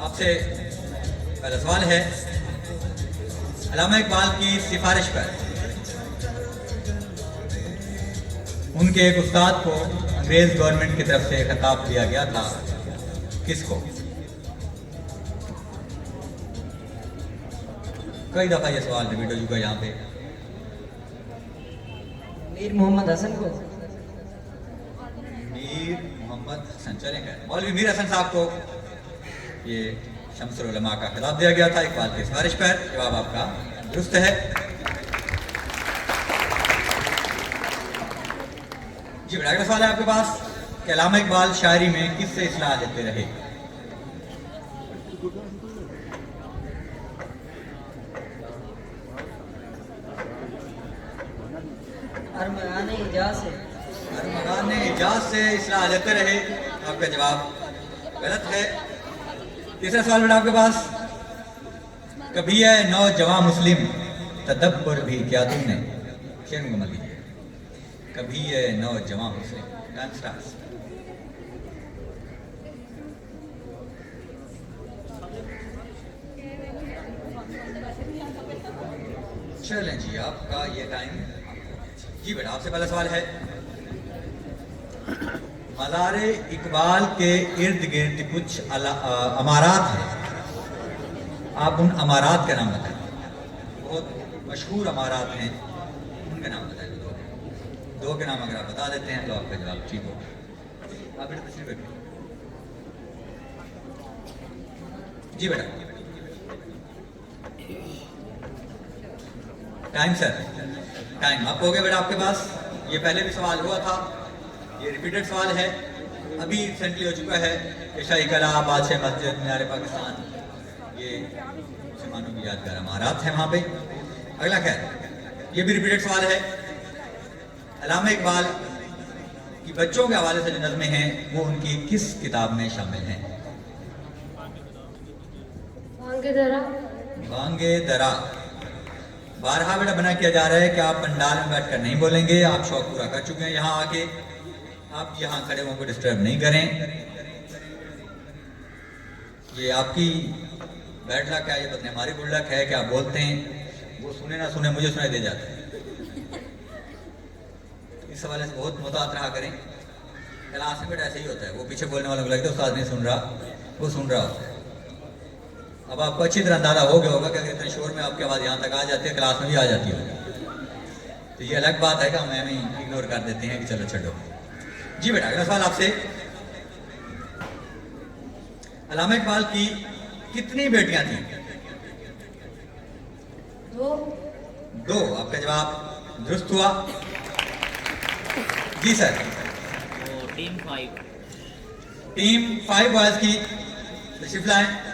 आपसे पहला सवाल है, अल्लामा इकबाल की सिफारिश पर उनके एक उस्ताद को अंग्रेज गवर्नमेंट की तरफ से खिताब दिया गया था, किसको? कई दफा ये सवाल रिपीट हो चुका है यहाँ पे। मीर मोहम्मद हसन को। मीर मोहम्मद हसन, चलेंगे मौलवी मीर हसन साहब को ये शम्सुल उलमा का खिताब दिया गया था इकबाल की सिफारिश पर। जवाब आपका दुरुस्त है। जी बेटा, अगला सवाल है आपके पास कि अल्लामा इकबाल शायरी में किससे इस्लाह लेते रहे? अरमाने इजाज़ से। अरमाने इजाज़ से इस्लाह लेते रहे। आपका जवाब गलत है। तीसरा सवाल बेटा आपके पास, कभी है नौजवान मुस्लिम तदब्बर भी क्या तुमने? शेर मुकम्मल कीजिए। कभी है नौजवान मुस्लिम। चलें जी, आपका ये टाइम। जी बेटा, आपसे पहला सवाल है, मज़ार इकबाल के इर्द गिर्द कुछ अमारात हैं, आप उन अमारात का नाम बताएं। बहुत मशहूर अमारात हैं, उनके नाम बताएं। दो के नाम अगर आप बता देते हैं तो आपका जवाब ठीक होगा। आप बेटा तशरीफ रखिए। जी बेटा, टाइम सर, टाइम आप हो गया बेटा आपके पास। ये पहले भी सवाल हुआ था, ये रिपीटेड सवाल है, अभी रिसेंटली हो चुका है कि शाही कला, बादशाह मस्जिद, मीनार पाकिस्तान, ये मुसलमानों की यादगार अमारात है वहाँ पे। अगला खैर, ये भी रिपीटेड सवाल है, अल्लामा इकबाल की बच्चों के हवाले से जो नज़में हैं वो उनकी किस किताब में शामिल हैं? बांगे दरा। बारहा बेटा बना किया जा रहा है कि आप पंडाल में बैठकर नहीं बोलेंगे, आप शौक पूरा कर चुके हैं यहाँ आके, आप यहाँ खड़े हों को डिस्टर्ब नहीं करें। ये आपकी बैड लक है, ये पता नहीं हमारी गुड लक है कि आप बोलते हैं, वो सुने ना सुने मुझे सुनाई दे जाता है। इस हवाले से बहुत मुहतात रहा करें। क्लास में बेटा ऐसे ही होता है, वो पीछे बोलने वालों को लगता है उस्ताद नहीं सुन रहा, वो सुन रहा होता है। अब आपको अच्छी तरह अंदाजा हो गया होगा कि अगर इतने शोर में आपकी आवाज़ यहाँ तक आ जाती है, क्लास में भी आ जाती होगी, तो ये अलग बात है कि हम हमें इग्नोर कर देते हैं कि चलो छोड़ो। जी बेटा, अगला सवाल आपसे, अल्लामा इकबाल की कितनी बेटियां थी? दो। आपका जवाब दुरुस्त हुआ। जी सर। टीम 5 बॉयज की तशरीफ लाएं।